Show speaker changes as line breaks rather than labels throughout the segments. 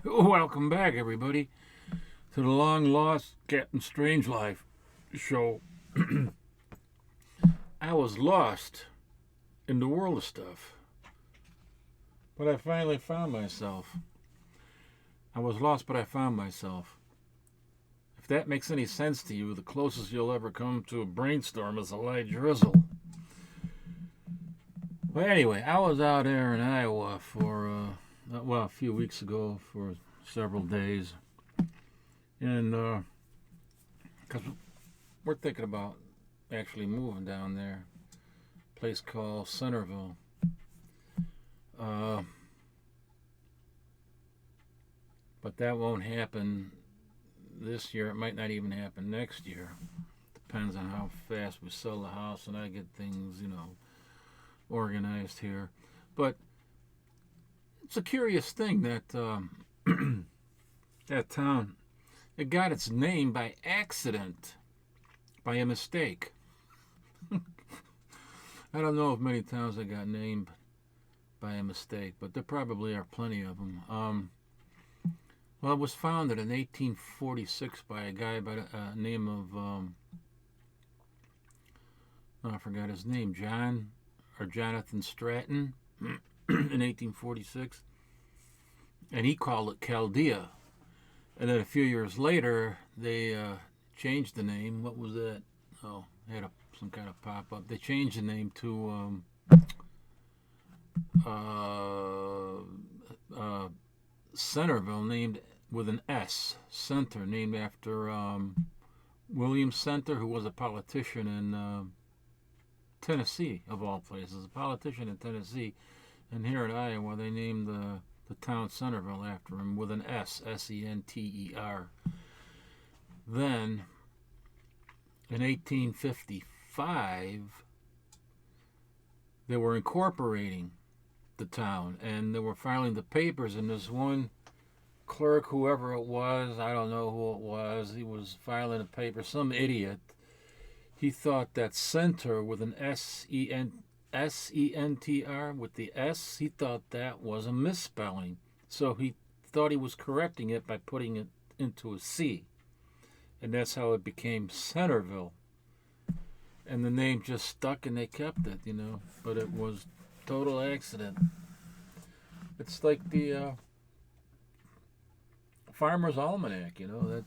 Welcome back, everybody, to the long lost Captain Strangelife show. I was lost in the world of stuff, but I finally found myself. I was lost, but I found myself. If that makes any sense to you, the closest you'll ever come to a brainstorm is a light drizzle. Well, anyway, I was out there in Iowa for, a few weeks ago for several days. And, because we're thinking about actually moving down there. A place called Centerville. But that won't happen this year. It might not even happen next year. Depends on how fast we sell the house and I get things, organized here. But it's a curious thing that that town, it got its name by accident, by a mistake. I don't know of many towns that got named by a mistake, but there probably are plenty of them. Well, it was founded in 1846 by a guy by the name of, I forgot his name, Jonathan Stratton, in 1846. And he called it Chaldea. And then a few years later, they changed the name. What was that? Oh, had some kind of pop-up. They changed the name to Centerville, named with an S. Center, named after William Center, who was a politician in Tennessee, of all places. A politician in Tennessee. And here in Iowa, they named the town Centerville after him with an S. S-E-N-T-E-R. Then, in 1855, they were incorporating the town, and they were filing the papers, and this one clerk, whoever it was, I don't know who it was, he was filing a paper, some idiot. He thought that center with an S-E-N-T-R with the S, he thought that was a misspelling. So he thought he was correcting it by putting it into a C. And that's how it became Centerville. And the name just stuck and they kept it, But it was total accident. It's like the Farmer's Almanac, that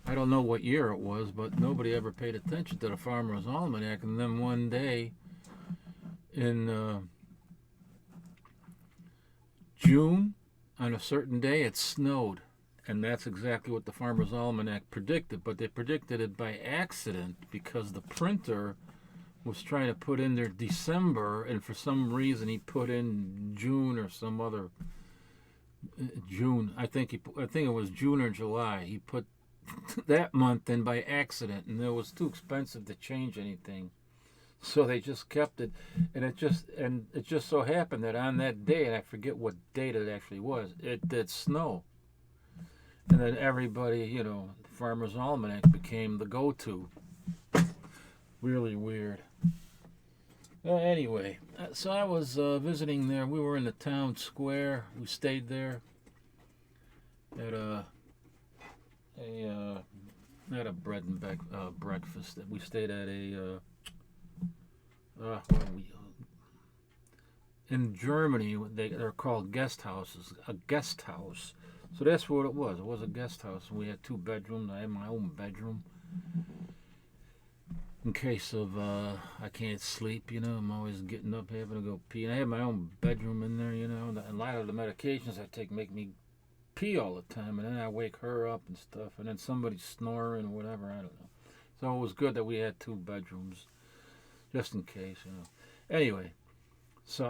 I don't know what year it was, but nobody ever paid attention to the Farmer's Almanac. And then one day in June, on a certain day, it snowed. And that's exactly what the Farmer's Almanac predicted. But they predicted it by accident because the printer was trying to put in there December, and for some reason he put in June or some other June. I think it was June or July. He put that month in by accident, and it was too expensive to change anything. So they just kept it, and it just so happened that on that day, and I forget what date it actually was, it did snow. And then everybody, the Farmer's Almanac became the go-to. Really weird. Anyway, so I was visiting there. We were in the town square. We stayed there at a bread and breakfast. We stayed at in Germany, they're called guest houses. A guest house. So that's what it was. It was a guest house. We had 2 bedrooms. I had my own bedroom. In case of I can't sleep, I'm always getting up, having to go pee. And I have my own bedroom in there, And a lot of the medications I take make me pee all the time. And then I wake her up and stuff. And then somebody's snoring or whatever. I don't know. So it was good that we had 2 bedrooms. Just in case, Anyway, so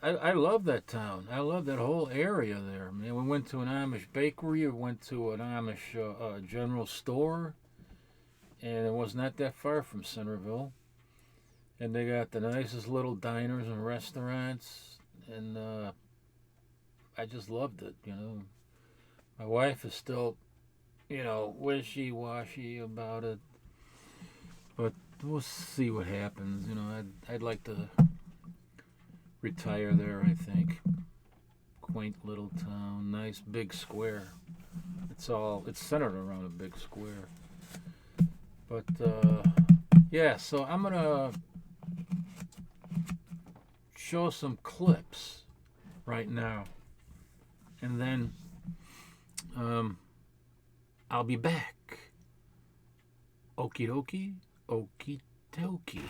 I love that town. I love that whole area there. Man, we went to an Amish bakery. We went to an Amish general store. And it was not that far from Centerville. And they got the nicest little diners and restaurants. And I just loved it, My wife is still, wishy-washy about it. But we'll see what happens. I'd like to retire there, I think. Quaint little town, nice big square. It's centered around a big square. But yeah, so I'm gonna show some clips right now, and then I'll be back. Okie dokie, okie dokie.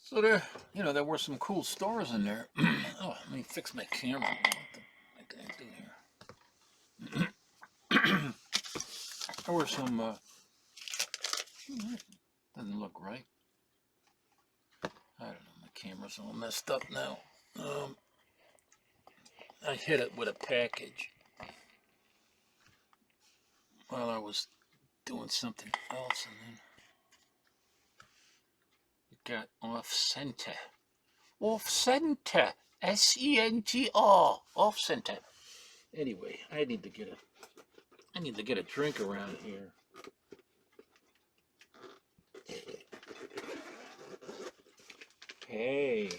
So there, there were some cool stores in there. Oh, let me fix my camera. What can I do here? There were some, doesn't look right. I don't know, my camera's all messed up now. I hit it with a package while I was doing something else, and then it got off center. Off center. S-E-N-T-R. Off center. Anyway, I need to get a drink around here. Hey.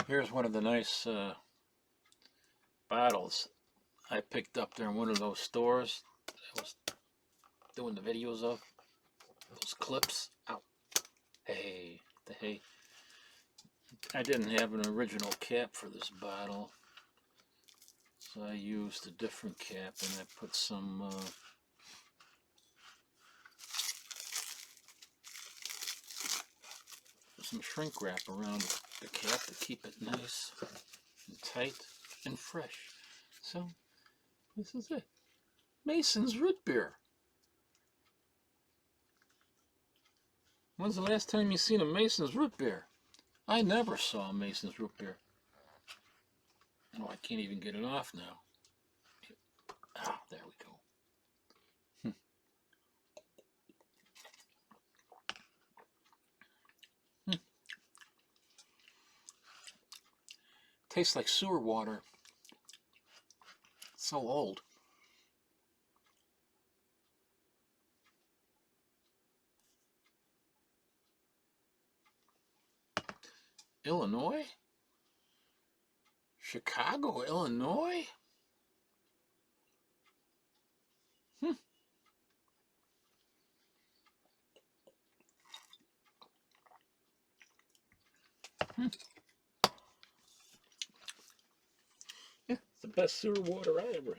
Here's one of the nice bottles I picked up there in one of those stores I was doing the videos of. Those clips. Ow. Hey. Hey. I didn't have an original cap for this bottle, so I used a different cap, and I put some shrink wrap around the cap to keep it nice and tight and fresh. So this is it. Mason's root beer. When's the last time you seen a Mason's root beer? I never saw a Mason's root beer. Oh, I can't even get it off now. Ah, there we go. Tastes like sewer water. It's so old. Illinois? Chicago, Illinois? Yeah, it's the best sewer water I ever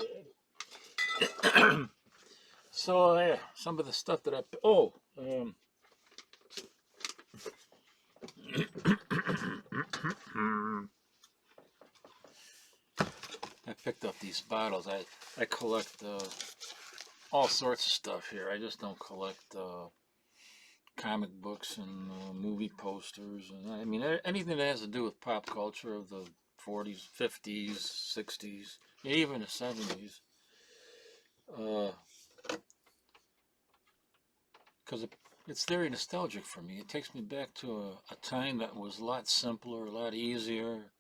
had. So, yeah, some of the stuff that I picked up these bottles. I collect all sorts of stuff here. I just don't collect comic books and movie posters. And I mean, anything that has to do with pop culture of the 40s, 50s, 60s, even the 70s. Because it's very nostalgic for me. It takes me back to a time that was a lot simpler, a lot easier,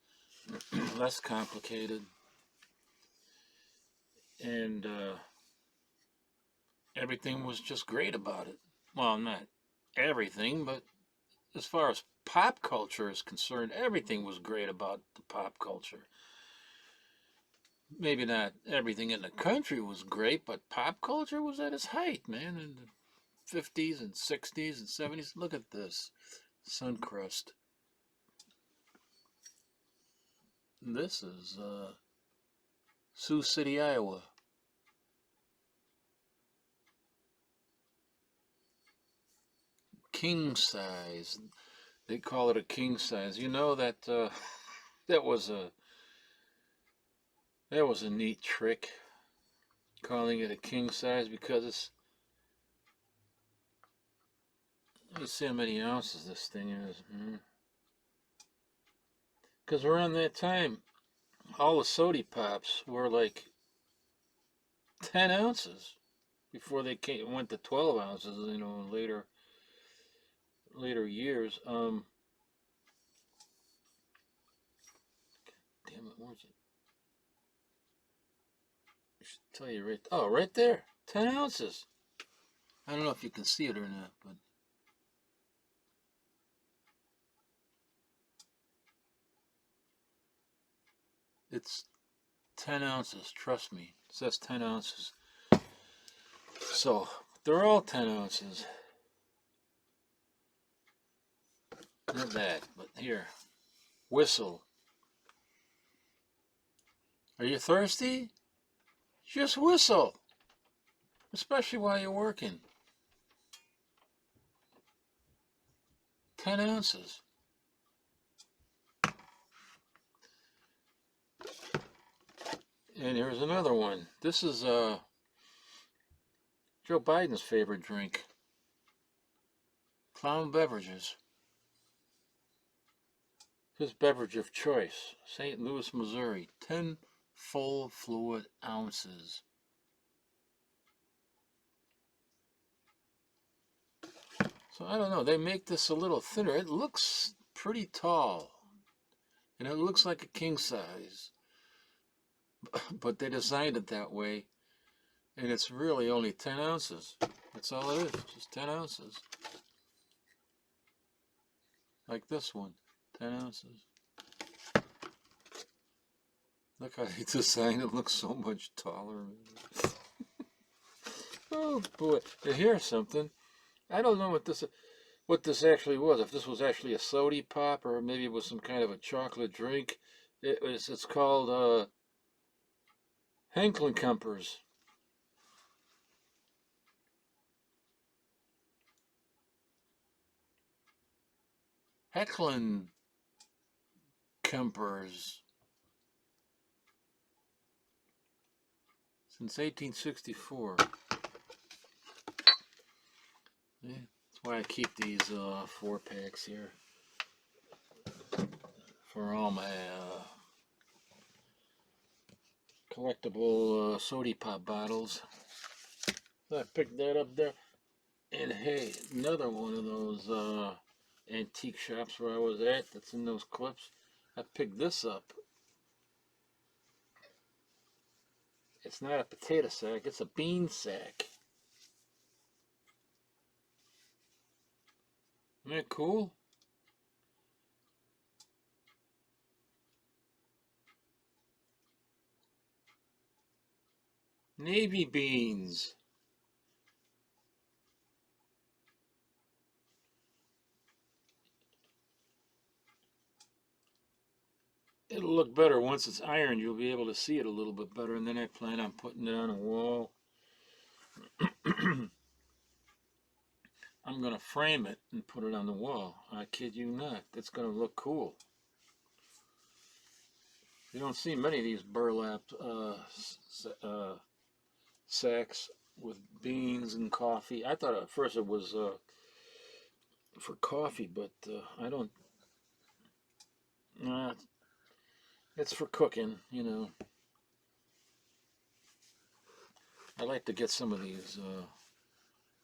less complicated, and everything was just great about it. Well, not everything, but as far as pop culture is concerned, everything was great about the pop culture. Maybe not everything in the country was great, but pop culture was at its height, man, in the 50s and 60s and 70s. Look at this Suncrust. This is Sioux City, Iowa. King size. They call it a king size. You know that that was a that was a neat trick, calling it a king size, because it's, let me see how many ounces this thing is. Because around that time, all the sody pops were like 10 ounces before they went to 12 ounces. You know, in later years. Damn it, where's it? I should tell you right. Oh, right there, 10 ounces. I don't know if you can see it or not, but it's 10 ounces. Trust me, it says 10 ounces. So they're all 10 ounces. Not that, but here, whistle. Are you thirsty? Just whistle, especially while you're working. 10 ounces. And here's another one. This is Joe Biden's favorite drink. Clown Beverages. His beverage of choice. St. Louis, Missouri. 10 full fluid ounces. So I don't know. They make this a little thinner. It looks pretty tall. And it looks like a king size. But they designed it that way. And it's really only 10 ounces. That's all it is. Just 10 ounces. Like this one. 10 ounces. Look how they designed it. It looks so much taller. Oh boy. And here's something. I don't know what this actually was. If this was actually a sody pop, or maybe it was some kind of a chocolate drink. It's called Henklenkumpers. Hecklenkumpers. Since 1864. Yeah, that's why I keep these 4-packs here. For all my collectible sody pop bottles. So I picked that up there. And hey, another one of those antique shops where I was at that's in those clips. I picked this up. It's not a potato sack, it's a bean sack. Isn't that cool? Navy beans. It'll look better once it's ironed. You'll be able to see it a little bit better, and then I plan on putting it on a wall. I'm going to frame it and put it on the wall. I kid you not. It's going to look cool. You don't see many of these burlap sacks with beans and coffee. I thought at first it was for coffee, but I don't. It's for cooking, you know. I like to get some of these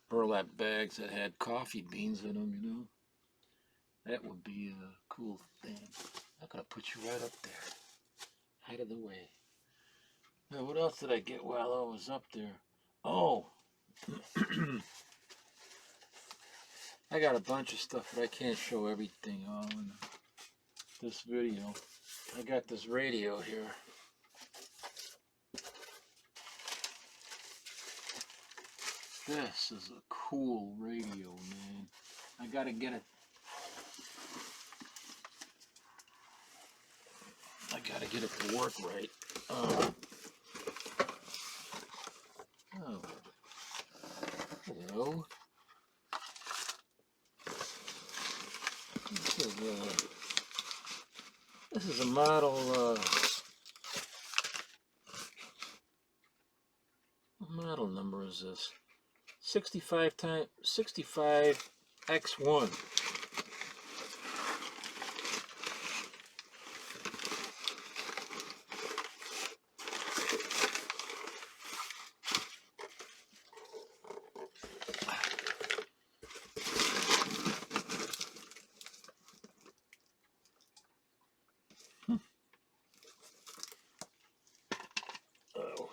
burlap bags that had coffee beans in them, you know. That would be a cool thing. I'm gonna put you right up there, out of the way. Now, what else did I get while I was up there? Oh, I got a bunch of stuff, but I can't show everything all in this video. I got this radio here. This is a cool radio, man. I gotta get it. I gotta get it to work right. Oh, hello. This is a model. What model number is this? 65X1. Oh.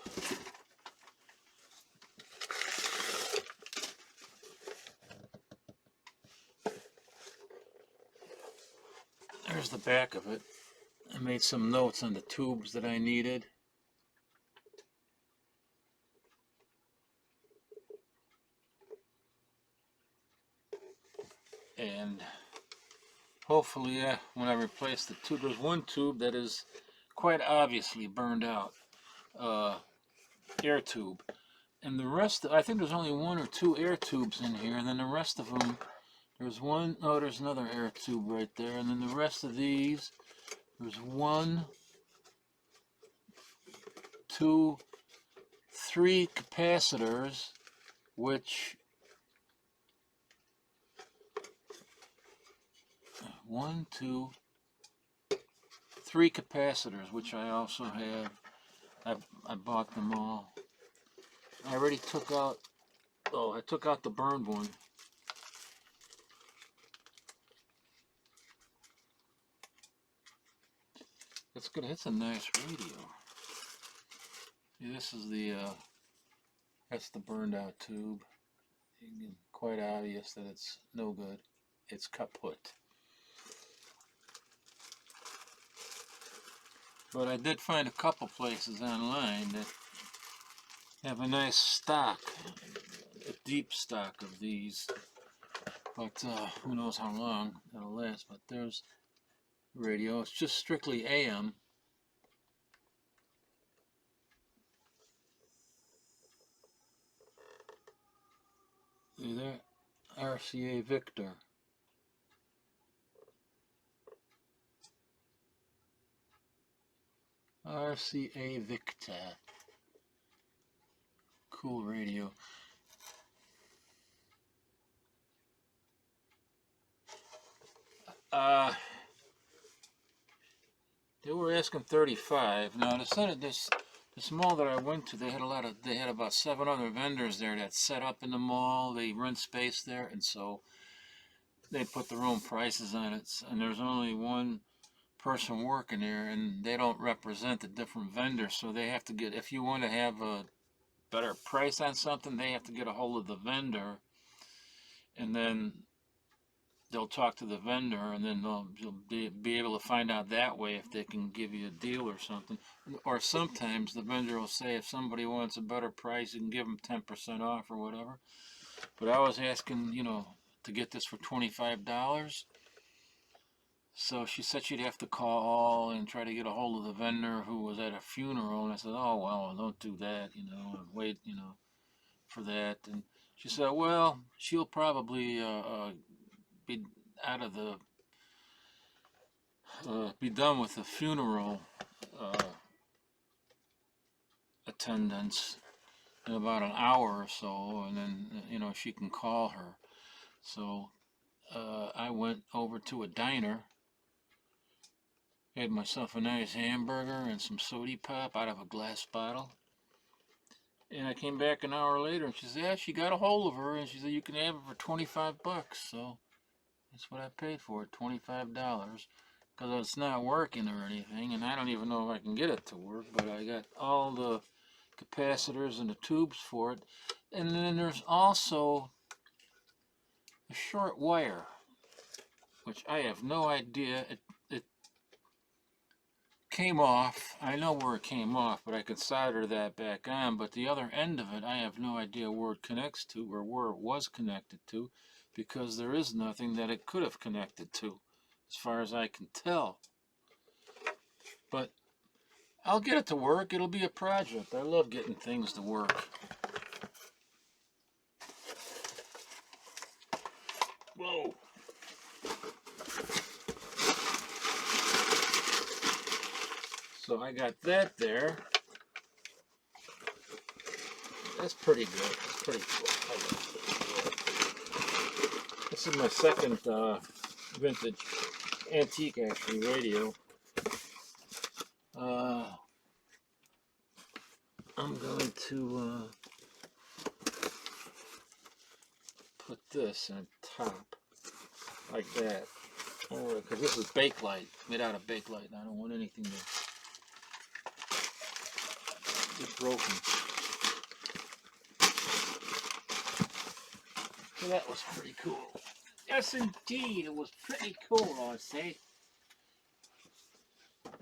There's the back of it. I made some notes on the tubes that I needed. And hopefully, when I replace the tube, there's one tube that is quite obviously burned out, air tube. And the rest, I think there's only 1 or 2 air tubes in here, and then the rest of them, there's one, oh, there's another air tube right there, and then the rest of these, there's 1, 2, 3 capacitors, which 1, 2, 3 capacitors, which I also have. I bought them all. I already took out, I took out the burned one. It's good. It's a nice radio. Yeah, this is the, that's the burned out tube. Quite obvious that it's no good. It's kaput. But I did find a couple places online that have a nice stock, a deep stock of these. But who knows how long it'll last. But there's radio. It's just strictly AM. See there? RCA Victor. RCA Victor. Cool radio. They were asking 35. Now this mall that I went to, they had about 7 other vendors there that set up in the mall. They rent space there, and so they put their own prices on it. And there's only one person working there, and they don't represent the different vendors, so they have to get, if you want to have a better price on something, they have to get a hold of the vendor, and then they'll talk to the vendor, and then you'll be able to find out that way if they can give you a deal or something. Or sometimes the vendor will say if somebody wants a better price, you can give them 10% off or whatever. But I was asking, to get this for $25. So she said she'd have to call and try to get a hold of the vendor who was at a funeral. And I said, oh, well, don't do that, wait, for that. And she said, well, she'll probably be out of the, be done with the funeral attendance in about an hour or so. And then, she can call her. So I went over to a diner. Had myself a nice hamburger and some soda pop out of a glass bottle. And I came back an hour later, and she said, yeah, she got a hold of her, and she said, you can have it for 25 bucks. So that's what I paid for it, $25. Because it's not working or anything, and I don't even know if I can get it to work, but I got all the capacitors and the tubes for it. And then there's also a short wire, which I have no idea. It came off. I know where it came off, but I could solder that back on. But the other end of it, I have no idea where it connects to or where it was connected to, because there is nothing that it could have connected to, as far as I can tell. But I'll get it to work. It'll be a project. I love getting things to work. Whoa. So I got that there. That's pretty good. That's pretty cool. This is my second vintage, antique actually, radio. I'm going to put this on top like that, because this is Bakelite, made out of Bakelite, and I don't want anything to get broken. So that was pretty cool. Yes, indeed, it was pretty cool, I'd say.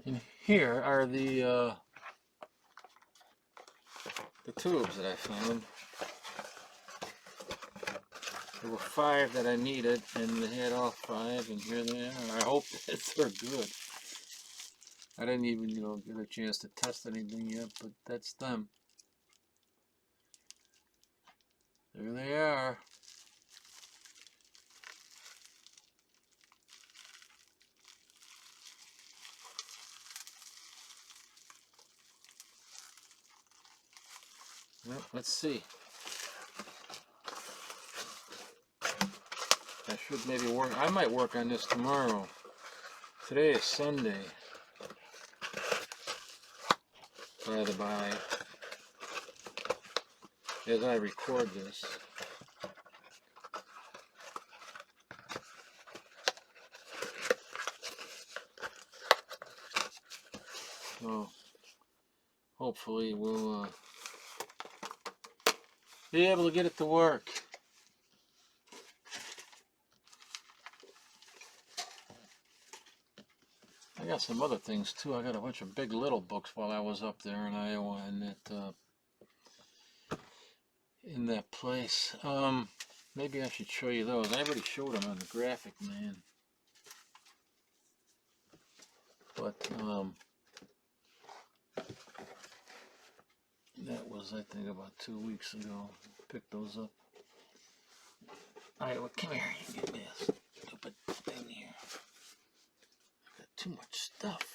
And here are the tubes that I found. There were 5 that I needed, and they had all 5, and here they are. I hope that they're good. I didn't even, get a chance to test anything yet, but that's them. There they are. Well, let's see. I should maybe work. I might work on this tomorrow. Today is Sunday. By the by, as I record this. So hopefully we'll be able to get it to work. I got some other things too. I got a bunch of big little books while I was up there in Iowa, and in that place. Maybe I should show you those. I already showed them on the graphic, man. But that was, I think, about 2 weeks ago. Picked those up. Alright, well, come here. Get this stupid thing here. I've got too much stuff.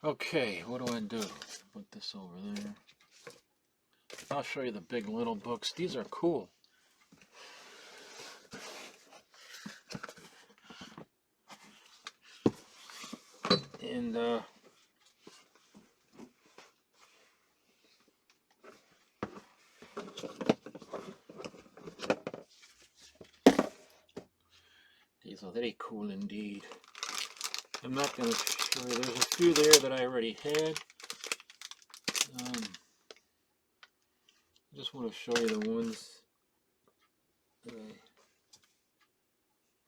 Okay, what do I do? Put this over there. I'll show you the big little books. These are cool. And these are very cool indeed. I'm not going to show you. There's a few there that I already had. I just want to show you the ones,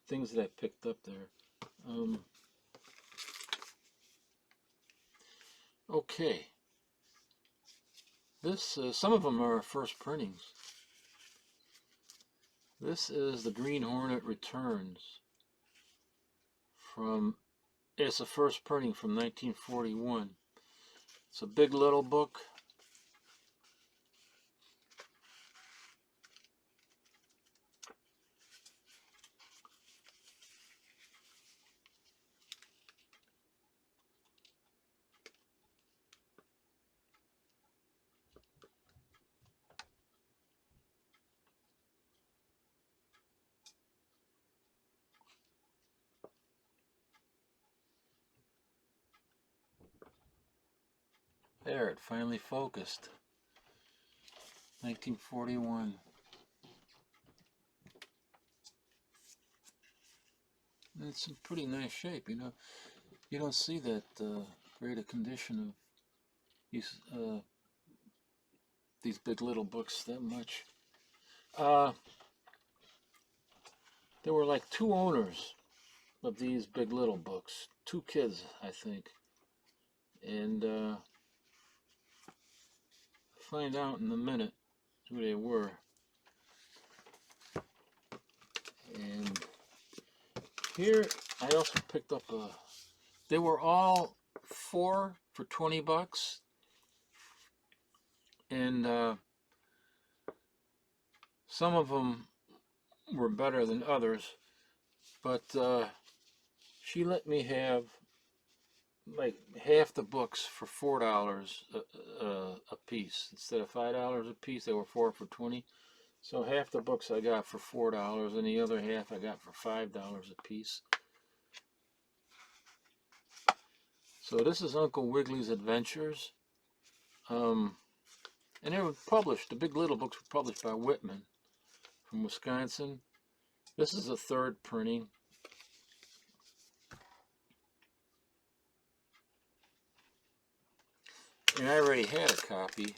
things that I picked up there. Okay. This, some of them are first printings. This is The Green Hornet Returns. It's a first printing from 1941. It's a big little book. There, it finally focused. 1941. And it's in pretty nice shape, you know. You don't see that great a condition of these big little books that much. There were like 2 owners of these big little books, 2 kids, I think. And find out in a minute who they were. And here I also picked up they were all 4 for 20 bucks. And some of them were better than others, but she let me have like half the books for $4 a piece. Instead of $5 a piece, they were 4 for 20. So half the books I got for $4, and the other half I got for $5 a piece. So this is Uncle Wiggily's Adventures. And they were published, the big little books were published by Whitman from Wisconsin. This is the 3rd printing. And I already had a copy.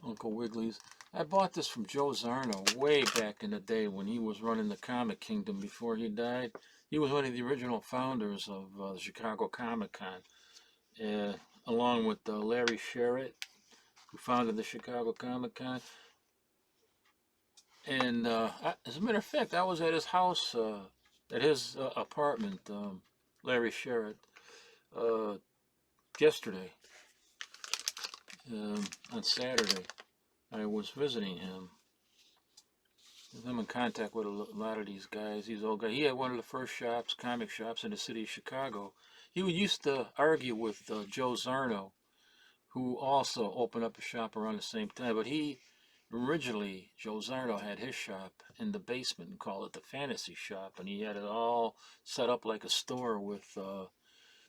Uncle Wiggily's. I bought this from Joe Zarno way back in the day when he was running the Comic Kingdom before he died. He was one of the original founders of the Chicago Comic Con, along with Larry Sherritt, who founded the Chicago Comic Con. And as a matter of fact, I was at his house, at his apartment, Larry Sherritt, yesterday, on Saturday. I was visiting him. I'm in contact with a lot of these guys, these old guys. He had one of the first shops, comic shops in the city of Chicago. He used to argue with Joe Zarno, who also opened up a shop around the same time. But originally, Joe Zarno had his shop in the basement and called it the Fantasy Shop. And he had it all set up like a store with,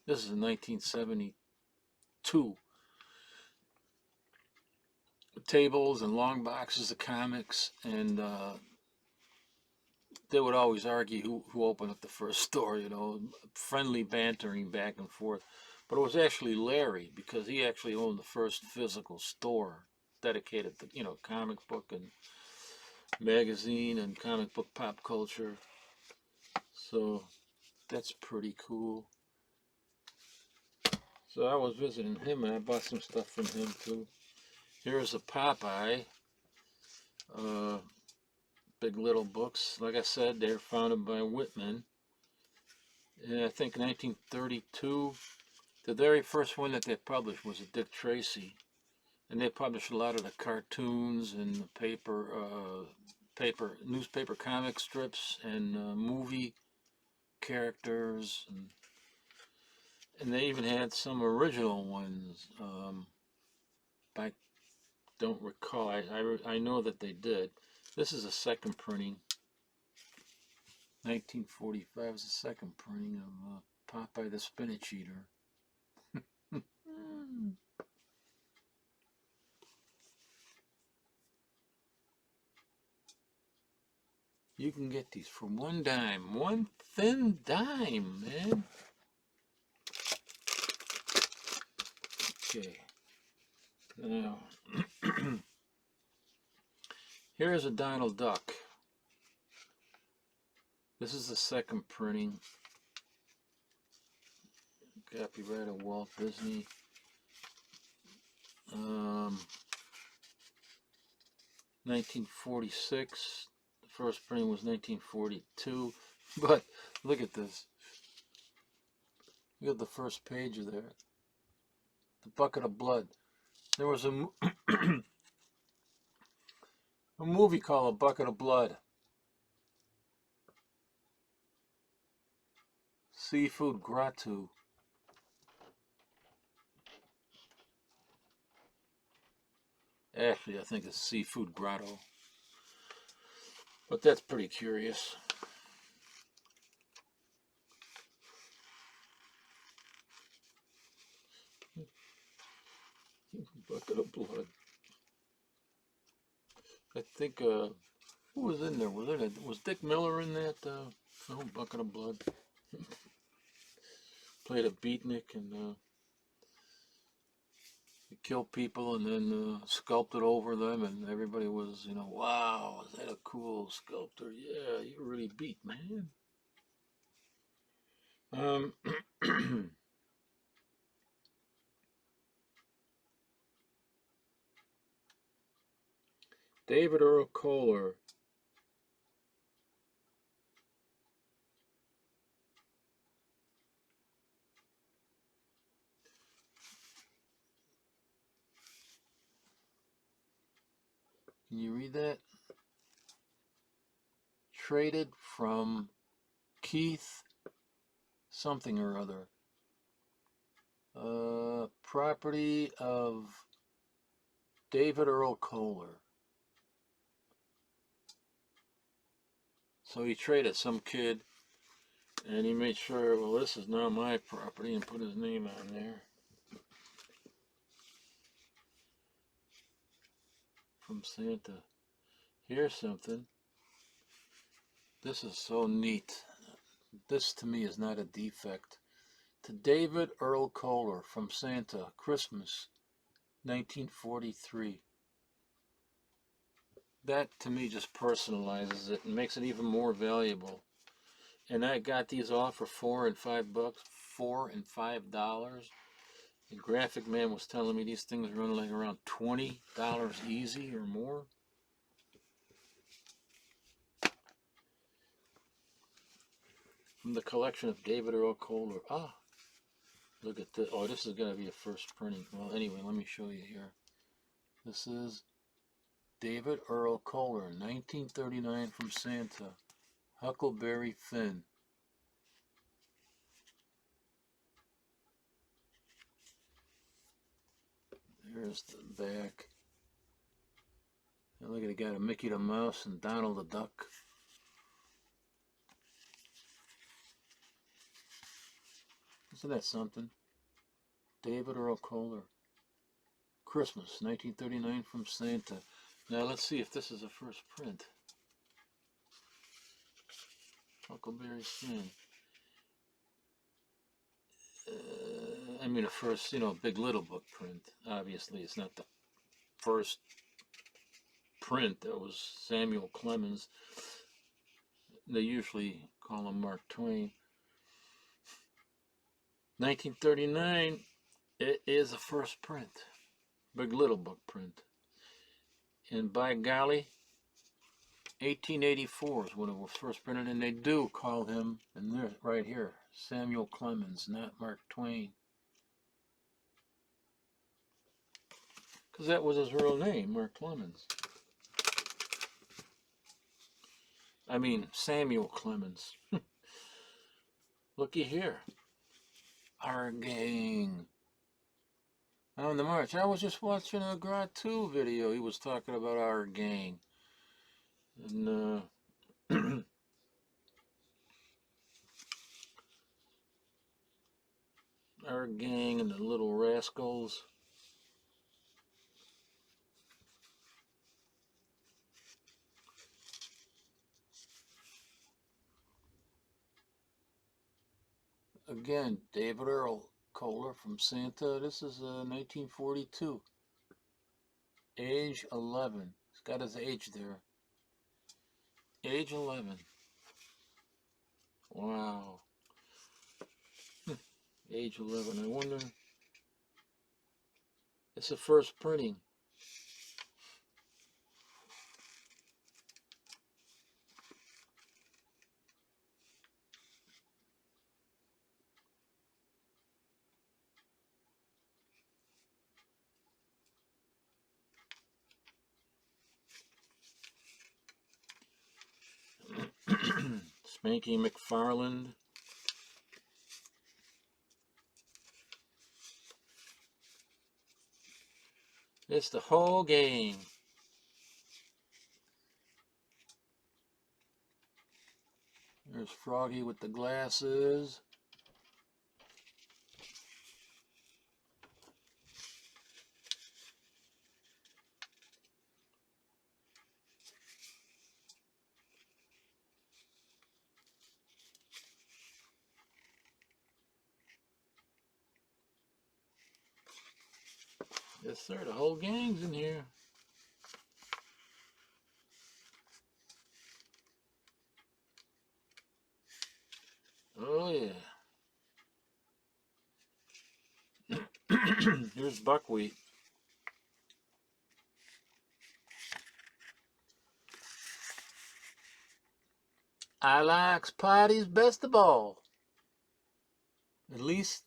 this is in 1972. Tables and long boxes of comics, and they would always argue who opened up the first store, you know, friendly bantering back and forth. But it was actually Larry, because he actually owned the first physical store dedicated to, you know, comic book and magazine and comic book pop culture. So that's pretty cool. So I was visiting him, and I bought some stuff from him too. Here's a Popeye. Big little books. Like I said, they're founded by Whitman. And I think 1932, the very first one that they published was a Dick Tracy. And they published a lot of the cartoons and the newspaper comic strips and movie characters. And they even had some original ones. I don't recall. I know that they did. This is a 2nd printing. 1945 was the 2nd printing of Popeye the Spinach Eater. You can get these for $1. 1 thin dime, man. Okay. Now, here's a Donald Duck. This is the 2nd printing. Copyright of Walt Disney. 1946. The first printing was 1942. But look at this. Look at the first page of there. The Bucket of Blood. There was a movie called A Bucket of Blood. Seafood Grotto. Actually, I think it's Seafood Grotto. But that's pretty curious. Bucket of blood. I think, who was in there? Was Dick Miller in that film, Bucket of Blood? Played a beatnik and he killed people and then sculpted over them, and everybody was, you know, wow, is that a cool sculptor? Yeah, you really beat, man. David Earl Kohler. Can you read that? Traded from Keith something or other. Property of David Earl Kohler. So he traded some kid, and he made sure, well, this is now my property, and put his name on there. From Santa. Here's something. This is so neat. This to me is not a defect. To David Earl Kohler from Santa, Christmas, 1943. That to me just personalizes it and makes it even more valuable. And I got these off for $4 and $5, $4 and $5. The graphic man was telling me these things run like around $20 easy or more. From the collection of David Earl Kohler. Ah, look at this. Oh, this is going to be a first printing. Well, anyway, let me show you here. This is David Earl Kohler, 1939 from Santa. Huckleberry Finn. There's the back. And look at it, got a Mickey the Mouse and Donald the Duck. Isn't that something? David Earl Kohler. Christmas, 1939 from Santa. Now let's see if this is a first print. Huckleberry Finn. I mean a first, you know, Big Little Book print. Obviously it's not the first print. That was Samuel Clemens. They usually call him Mark Twain. 1939, it is a first print. Big Little Book print. And by golly, 1884 is when it was first printed, and they do call him, and there's right here, Samuel Clemens, not Mark Twain. Because that was his real name, Mark Clemens. I mean, Samuel Clemens. Looky here. Our gang. On the march. I was just watching a Grot 2 video. He was talking about our gang. And, our gang and the Little Rascals. Again, David Earl Kohler from Santa. This is 1942. Age 11. He's got his age there. Age 11. Wow. Age 11. I wonder. It's the first printing. Spanky McFarland. It's the whole gang. There's Froggy with the glasses. Yes, sir. The whole gang's in here. Oh, yeah. Here's buckwheat. I likes parties best of all. At least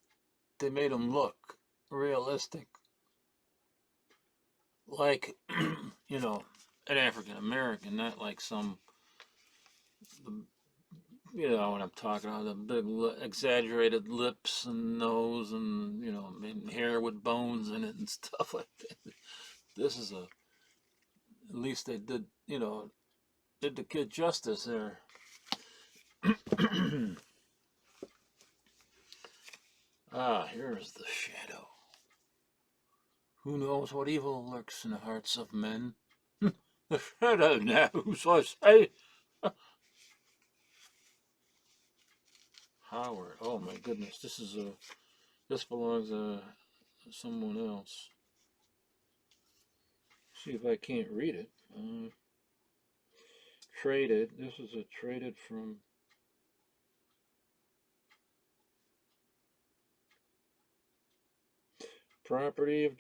they made them look realistic. Like, you know, an African American, not like some, you know what I'm talking about, the big exaggerated lips and nose and, you know, hair with bones in it and stuff like that. This is a, at least they did, you know, did the kid justice there. Ah, here's the shadow. Who knows what evil lurks in the hearts of men? The shadow knows, I say. Howard. Oh my goodness, this is a. This belongs to someone else. See if I can't read it. Traded. This is a traded from. Property of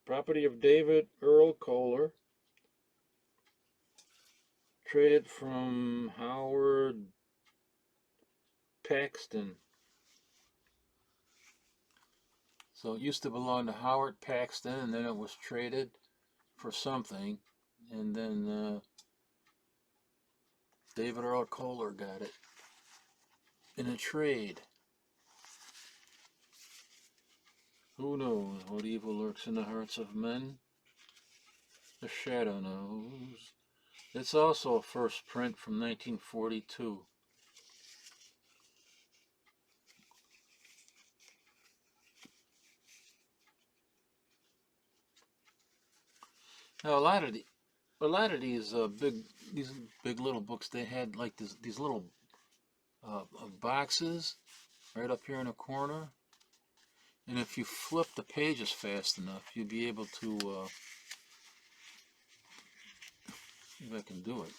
property of David Earl Kohler. Traded from Howard Paxton. So it used to belong to Howard Paxton, and then it was traded for something, and then David Earl Kohler got it in a trade. Who knows what evil lurks in the hearts of men? The shadow knows. It's also a first print from 1942. Now a lot of these big little books, they had like these little boxes right up here in the corner, and if you flip the pages fast enough, you'll be able to. See if I can do it.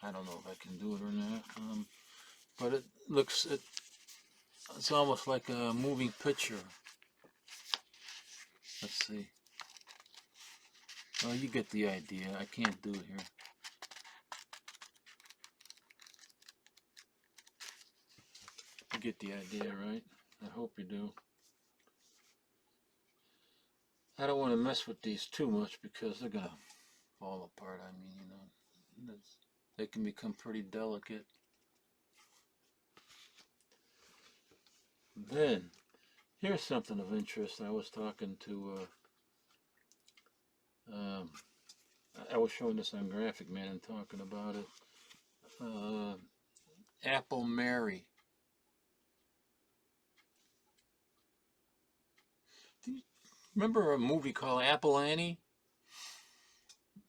I don't know if I can do it or not, but it looks it's almost like a moving picture. Let's see. Well, you get the idea. I can't do it here. You get the idea, right? I hope you do. I don't want to mess with these too much because they're gonna fall apart. I mean, you know, they can become pretty delicate. Then, here's something of interest. I was talking to, I was showing this on Graphic Man and talking about it. Apple Mary. Do you remember a movie called Apple Annie?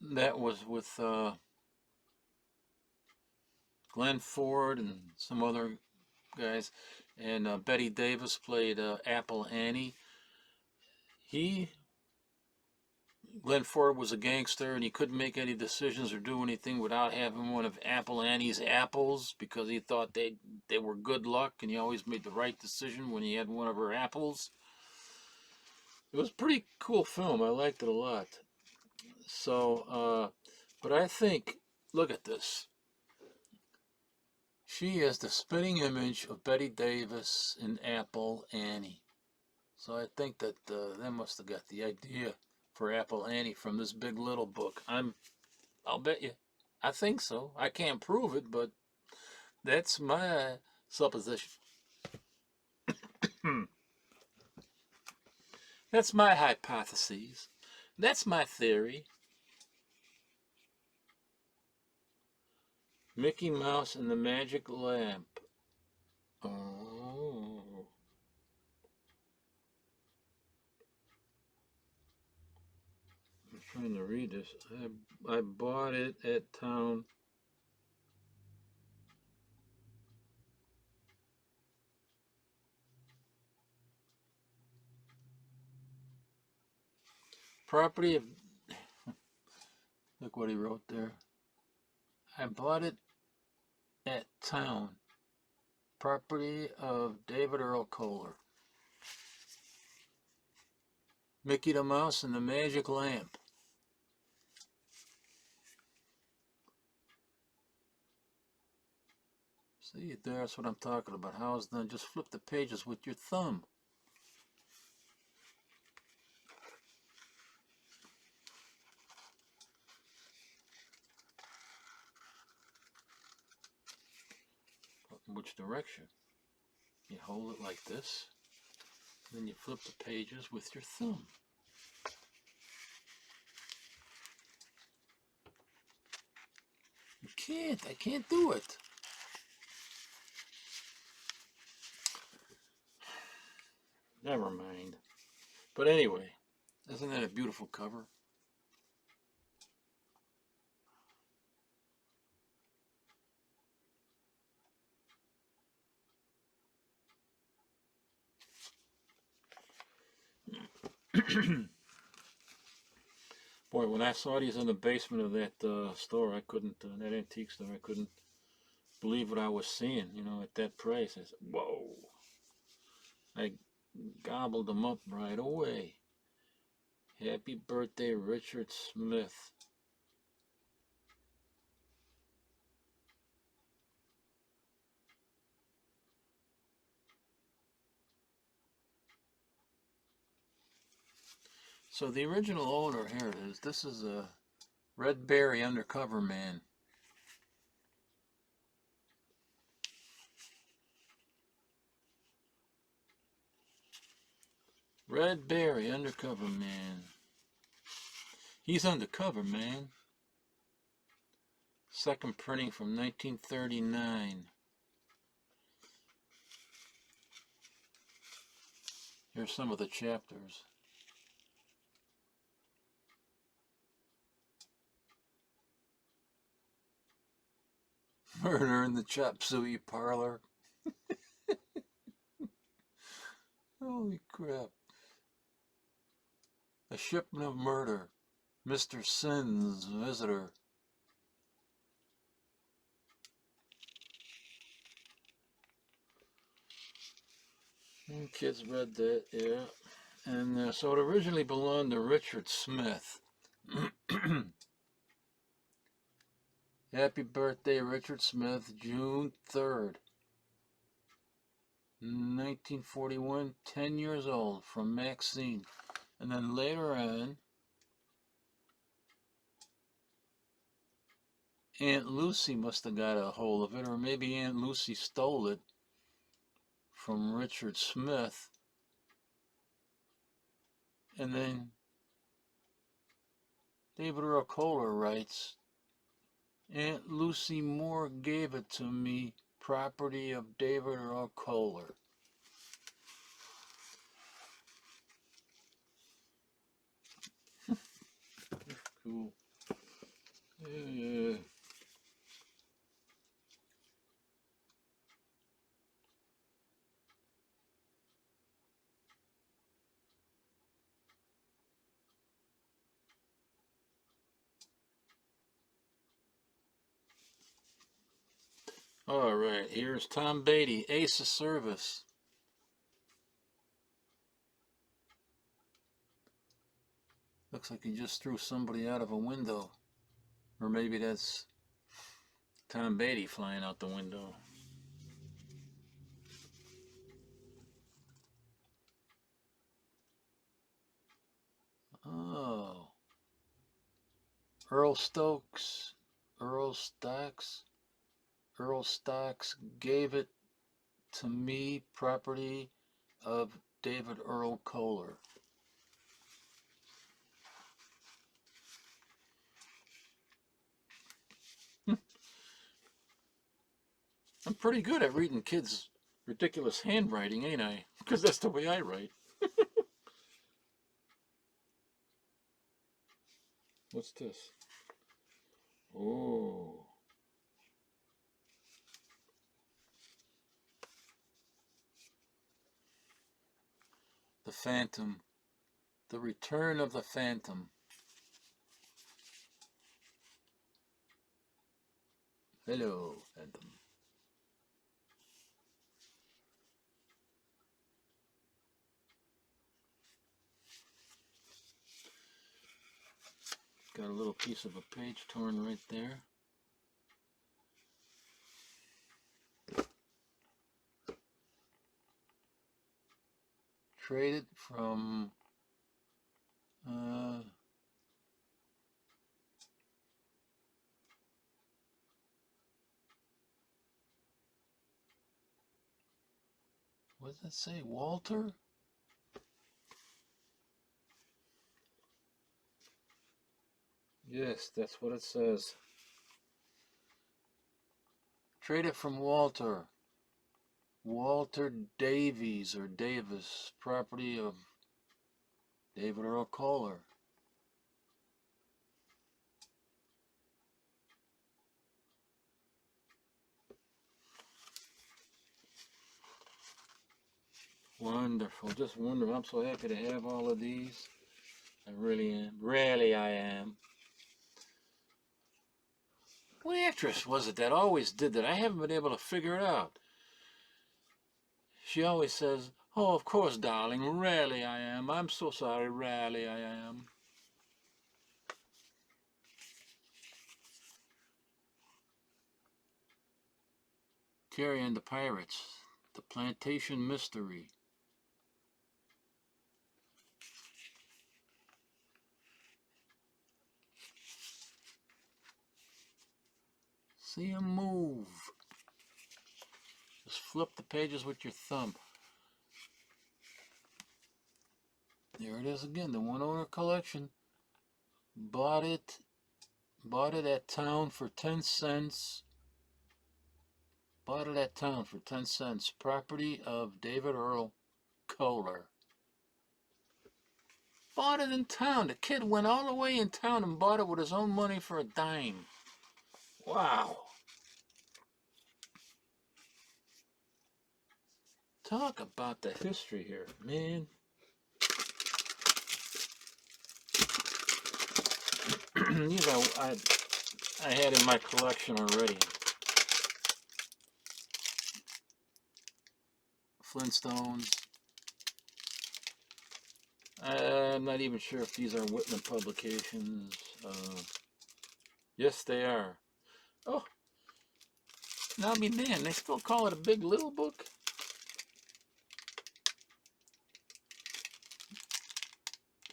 That was with Glenn Ford and some other guys, and Betty Davis played Apple Annie. Glenn Ford was a gangster, and he couldn't make any decisions or do anything without having one of Apple Annie's apples because he thought they were good luck, and he always made the right decision when he had one of her apples. It was a pretty cool film. I liked it a lot. So, but I think, look at this. She is the spitting image of Betty Davis in Apple Annie. So I think that they must have got the idea for Apple Annie from this Big Little book. I'll bet you. I think so. I can't prove it, but that's my supposition. That's my hypothesis. That's my theory. Mickey Mouse and the Magic Lamp. Oh. I'm trying to read this. I bought it at town. Property of, look what he wrote there. I bought it at town. Property of David Earl Kohler. Mickey the Mouse and the Magic Lamp. See, that's what I'm talking about. How it's done. Just flip the pages with your thumb. Which direction? You hold it like this, then you flip the pages with your thumb. I can't do it. Never mind. But anyway, isn't that a beautiful cover? Boy, when I saw these in the basement of that store, I couldn't, that antique store, I couldn't believe what I was seeing, you know, at that price. I said, whoa. I gobbled them up right away. Happy birthday, Richard Smith. So the original owner, here it is. This is a Red Berry Undercover Man. Red Berry Undercover Man. He's undercover, man. Second printing from 1939. Here's some of the chapters. Murder in the Chop Suey Parlor. Holy crap. A Shipment of Murder. Mr. Sin's Visitor. And kids read that, yeah. And so it originally belonged to Richard Smith. Happy birthday, Richard Smith, June 3rd, 1941, 10 years old, from Maxine. And then later on, Aunt Lucy must have got a hold of it, or maybe Aunt Lucy stole it from Richard Smith. And then David Earl Kohler writes, Aunt Lucy Moore gave it to me, property of David Earl Kohler. Cool. Yeah. All right, here's Tom Beatty, Ace of Service. Looks like he just threw somebody out of a window. Or maybe that's Tom Beatty flying out the window. Oh. Earl Stokes gave it to me, property of David Earl Kohler. I'm pretty good at reading kids' ridiculous handwriting, ain't I? Because that's the way I write. What's this? Oh. The Phantom. The Return of the Phantom. Hello, Phantom. Got a little piece of a page torn right there. Traded from what does that say? Walter? Yes, that's what it says. Traded from Walter. Walter Davies or Davis, property of David Earl Kohler. Wonderful, just wonderful. I'm so happy to have all of these. I really am. Really, I am. What actress was it that always did that? I haven't been able to figure it out. She always says, "Oh, of course, darling. Really, I am. I'm so sorry. Really, I am." Carrie and the Pirates. The Plantation Mystery. See him move. Just flip the pages with your thumb. There it is again, the one owner collection. Bought it at town for 10 cents. Bought it at town for 10 cents. Property of David Earl Kohler. Bought it in town. The kid went all the way in town and bought it with his own money for a dime. Wow. Talk about the history here, man. These I had in my collection already. Flintstones. I'm not even sure if these are Whitman publications. Yes, they are. Oh, now be damned, they still call it a Big Little Book?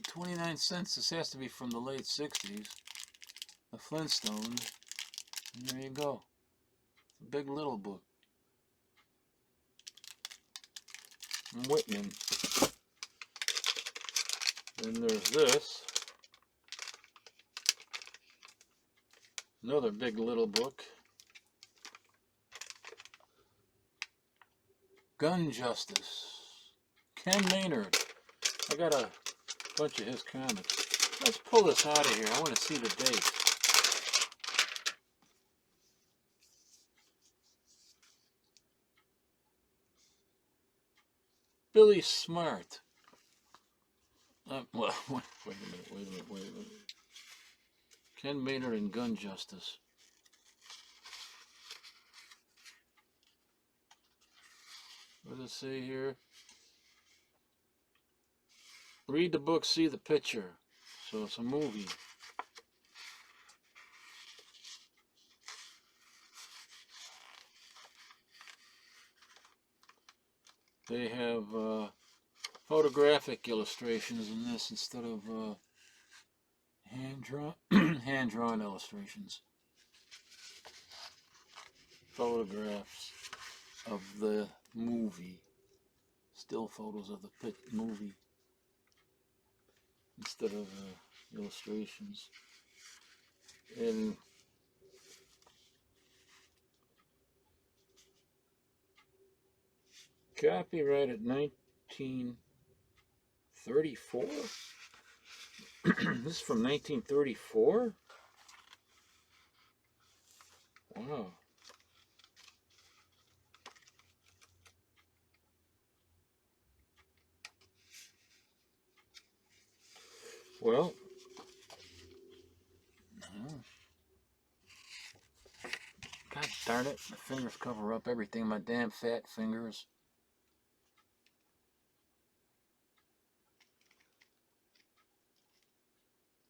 $0.29. This has to be from the late 60s. The Flintstones. And there you go. Big Little Book. Whitman. Then there's this. Another Big Little Book. Gun Justice. Ken Maynard. I got a bunch of his comics. Let's pull this out of here. I want to see the date. Billy Smart. Well, wait a minute. Ken Maynard and Gun Justice. What does it say here? Read the book, see the picture. So it's a movie. They have photographic illustrations in this instead of hand-drawn illustrations. Photographs of the movie. Still photos of the movie instead of illustrations. And copyrighted 1934? This is from 1934? Wow. Well, God darn it, my fingers cover up everything, my damn fat fingers.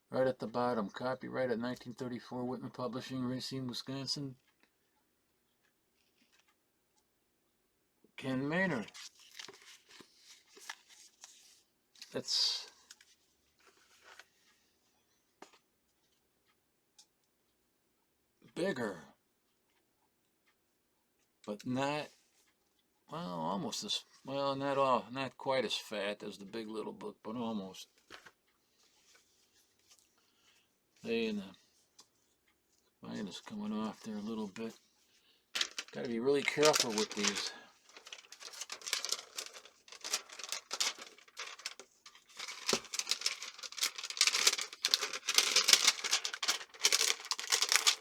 Right at the bottom, copyrighted 1934, Whitman Publishing, Racine, Wisconsin. Ken Maynard. It's bigger, but not, well, almost as, well, not quite as fat as the Big Little Book, but almost. Hey, and the line is coming off there a little bit. Got to be really careful with these.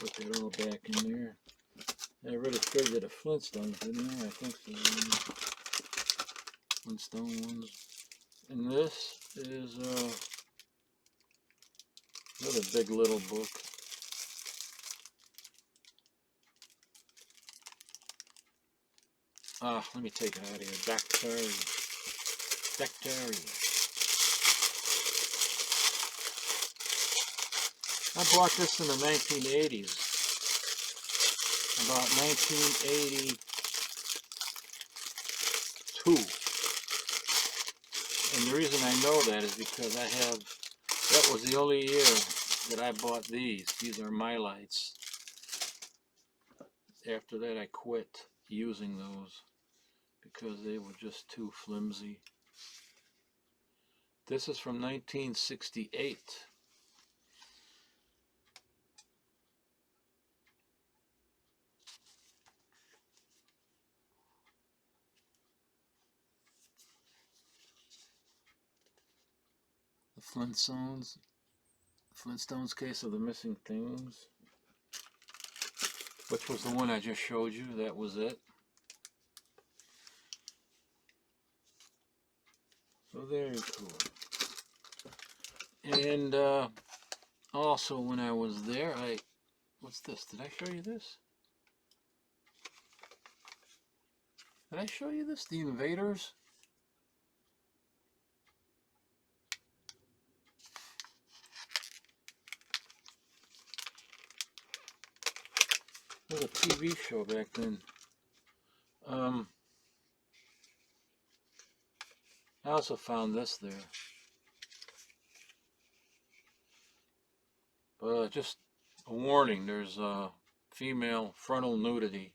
Put that all back in there. I really figured the Flintstones in there. I think so. Flintstone ones. And this is another Big Little Book. Let me take it out of here. Bacteria. I bought this in the 1980s. About 1982. And the reason I know that is because that was the only year that I bought these. These are my lights. After that I quit using those because they were just too flimsy. This is from 1968. The Flintstones Case of the Missing Things, which was the one I just showed you. That was it. So very cool. And also when I was there, what's this? Did I show you this? Did I show you this? The Invaders? It was a TV show back then. I also found this there. Just a warning, there's female frontal nudity.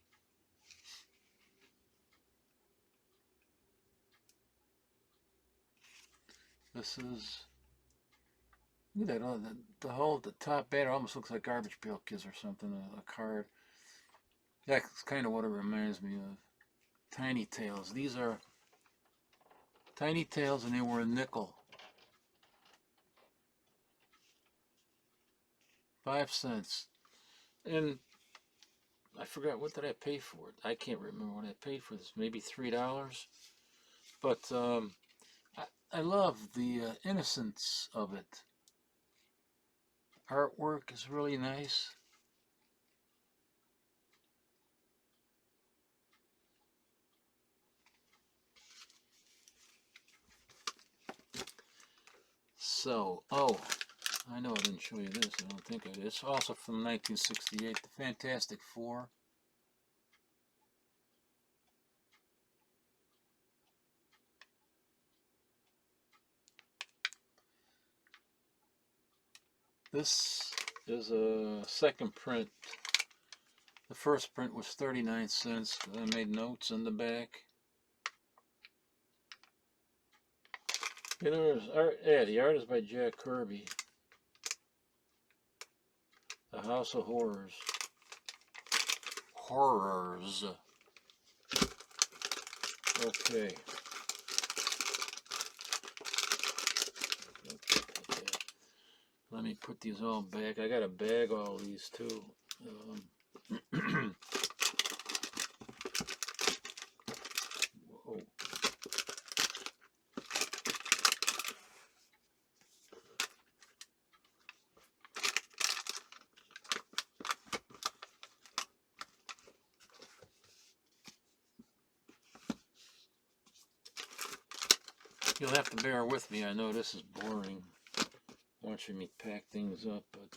This is, look at that, the top banner almost looks like Garbage Pail Kids or something, a card. That's kind of what it reminds me of. Tiny Tales. These are Tiny Tales, and they were a nickel. 5 cents. And I forgot, what did I pay for it? I can't remember what I paid for this. Maybe $3. But I love the innocence of it. Artwork is really nice. So, I know I didn't show you this. I don't think I did. It's also from 1968, The Fantastic Four. This is a second print. The first print was 39 cents. I made notes in the back. You know, there's art. Yeah, the art is by Jack Kirby. The House of Horrors. Horrors. Okay. Let me put these all back. I gotta bag all these too. Whoa. You'll have to bear with me. I know this is boring, watching me pack things up, but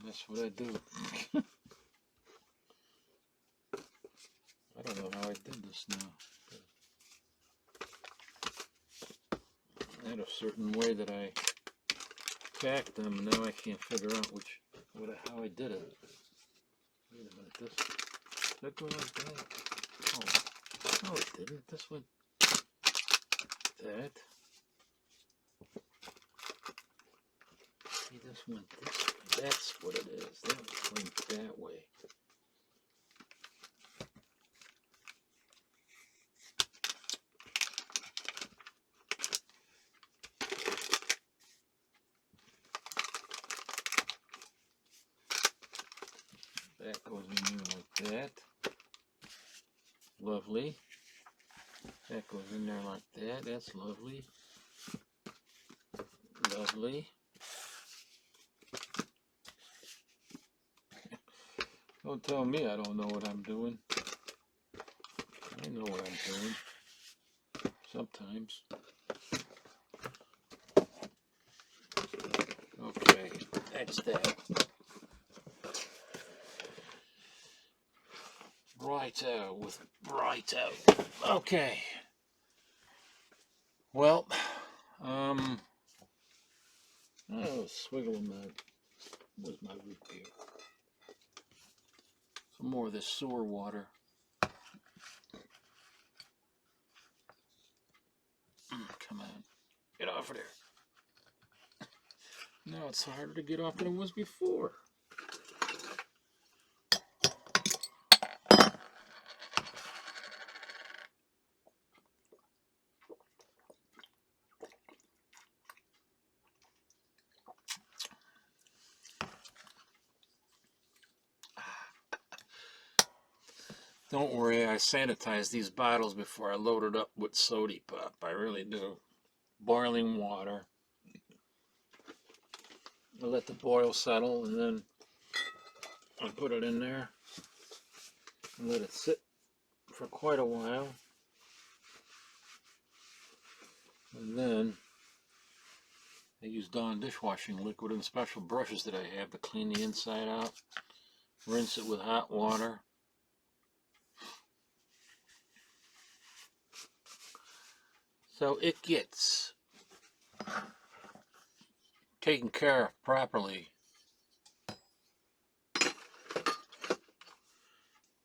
that's what I do. I don't know how I did this now. I had a certain way that I packed them, and now I can't figure out how I did it. Wait a minute, that go like that? Oh, no it didn't. This went that. See, this went this way. That's what it is. That went that way. That goes in there like that. Lovely. That goes in there like that. That's lovely. Lovely. Don't tell me I don't know what I'm doing. I know what I'm doing. Sometimes. Okay, that's that. Righto, with righto. Okay. Well, oh, swiggle of my, was my root beer. Some more of this sewer water. Come on, get off of there. Now it's harder to get off than it was before. Don't worry, I sanitize these bottles before I load it up with soda pop. I really do. Boiling water. I let the boil settle, and then I put it in there and let it sit for quite a while. And then I use Dawn dishwashing liquid and special brushes that I have to clean the inside out. Rinse it with hot water. So it gets taken care of properly.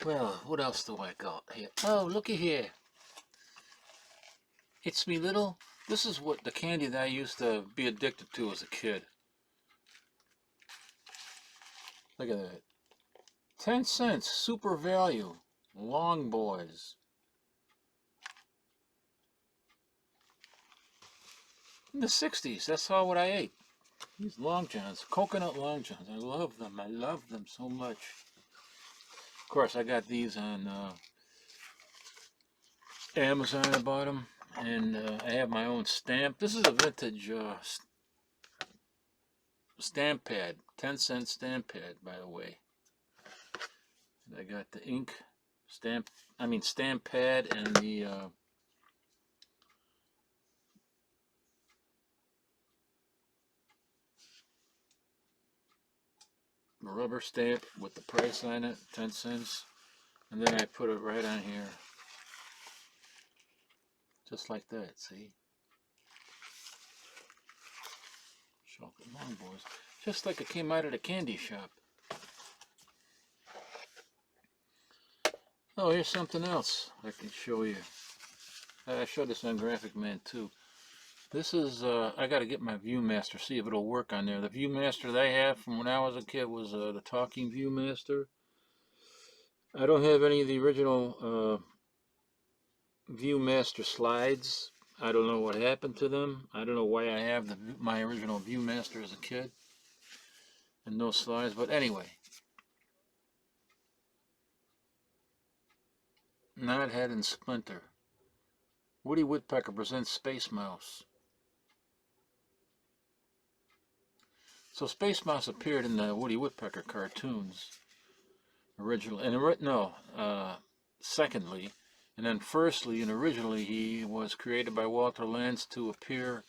Well, what else do I got here? Oh, looky here. It's me little. This is what the candy that I used to be addicted to as a kid. Look at that. 10 cents, super value. Long boys. In the 60s, that's all what I ate. These Long Johns, coconut Long Johns. I love them. I love them so much. Of course, I got these on Amazon. I bought them. And I have my own stamp. This is a vintage stamp pad. 10-cent stamp pad, by the way. I got the ink stamp pad and the rubber stamp with the price on it, 10 cents. And then I put it right on here. Just like that, see? Chocolate Long Boys. Just like it came out of the candy shop. Oh, here's something else I can show you. I showed this on Graphic Man too. This is, I got to get my Viewmaster, see if it'll work on there. The Viewmaster that I have from when I was a kid was the talking Viewmaster. I don't have any of the original Viewmaster slides. I don't know what happened to them. I don't know why I have my original Viewmaster as a kid and no slides, but anyway. Knothead and Splinter. Woody Woodpecker presents Space Mouse. So Space Mouse appeared in the Woody Woodpecker cartoons originally, and secondly, And then firstly and originally he was created by Walter Lantz to appear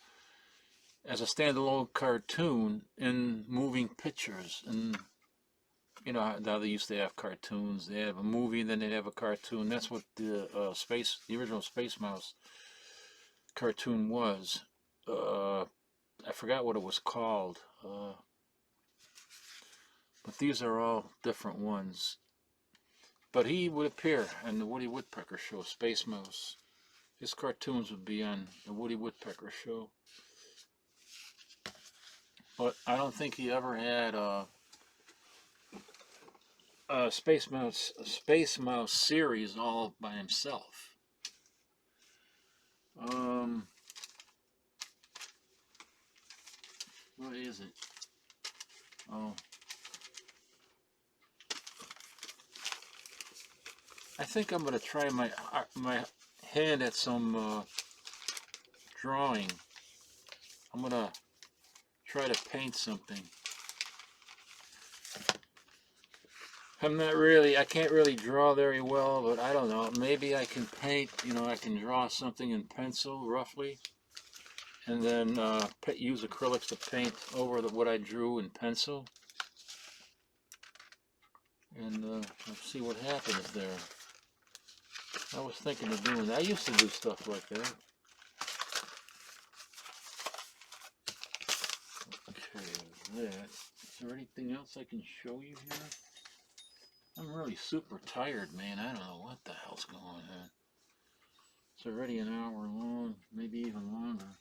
as a standalone cartoon in moving pictures. And you know now they used to have cartoons. They have a movie, then they'd have a cartoon. That's what the original Space Mouse cartoon was. I forgot what it was called. But these are all different ones. But he would appear on the Woody Woodpecker Show, Space Mouse. His cartoons would be on the Woody Woodpecker Show. But I don't think he ever had a Space Mouse series all by himself. What is it? Oh, I think I'm gonna try my hand at some drawing. I'm gonna try to paint something. I can't really draw very well, but I don't know. Maybe I can paint, you know, I can draw something in pencil, roughly, and then use acrylics to paint over what I drew in pencil. And let's see what happens there. I was thinking of doing that. I used to do stuff like that. Okay, that. Is there anything else I can show you here? I'm really super tired, man. I don't know what the hell's going on. It's already an hour long, maybe even longer.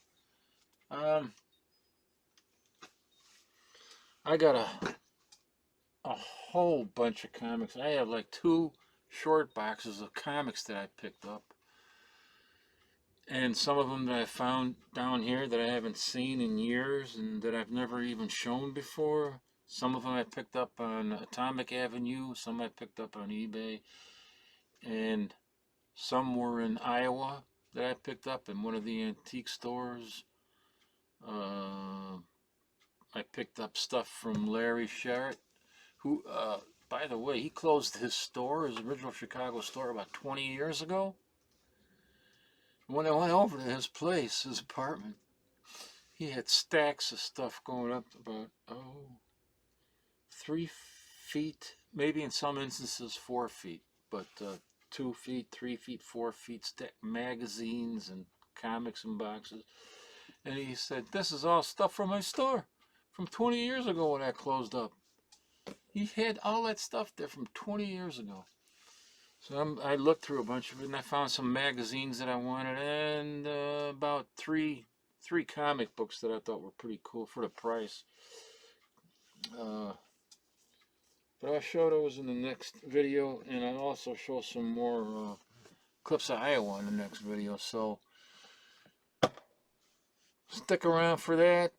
I got a whole bunch of comics. I have like 2 short boxes of comics that I picked up. And some of them that I found down here that I haven't seen in years and that I've never even shown before. Some of them I picked up on Atomic Avenue, some I picked up on eBay, and some were in Iowa that I picked up in one of the antique stores. I picked up stuff from Larry Sherritt, who, by the way, he closed his store, his original Chicago store, about 20 years ago. When I went over to his place, his apartment, he had stacks of stuff going up about, 3 feet, maybe in some instances 4 feet, but 2 feet, 3 feet, 4 feet, stacked magazines and comics and boxes. And he said, this is all stuff from my store from 20 years ago when I closed up. He had all that stuff there from 20 years ago. So I looked through a bunch of it, and I found some magazines that I wanted, and about three comic books that I thought were pretty cool for the price. But I'll show those in the next video, and I'll also show some more clips of Iowa in the next video. So stick around for that.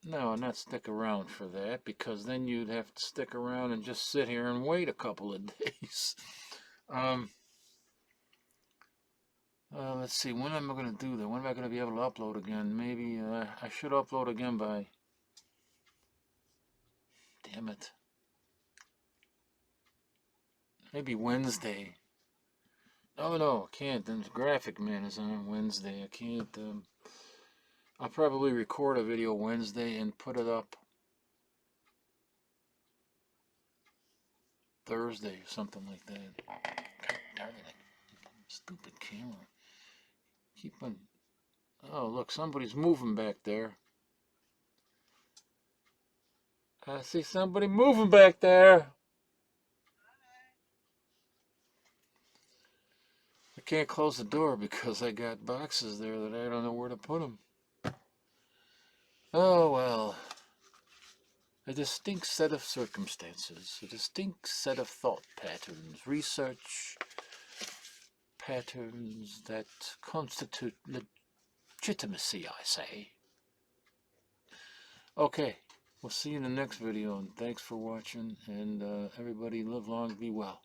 No, not stick around for that, because then you'd have to stick around and just sit here and wait a couple of days. Let's see, when am I going to do that? When am I going to be able to upload again? Maybe I should upload again by... Damn it. Maybe Wednesday. Oh no, I can't. Then Graphic Man is on Wednesday. I can't. I'll probably record a video Wednesday and put it up Thursday or something like that. God darn it. Stupid camera. Keep on... Oh, look, somebody's moving back there. I see somebody moving back there. I can't close the door because I got boxes there that I don't know where to put them. Oh, well. A distinct set of circumstances, a distinct set of thought patterns, research patterns that constitute legitimacy, I say. Okay, we'll see you in the next video, and thanks for watching, and everybody live long, be well.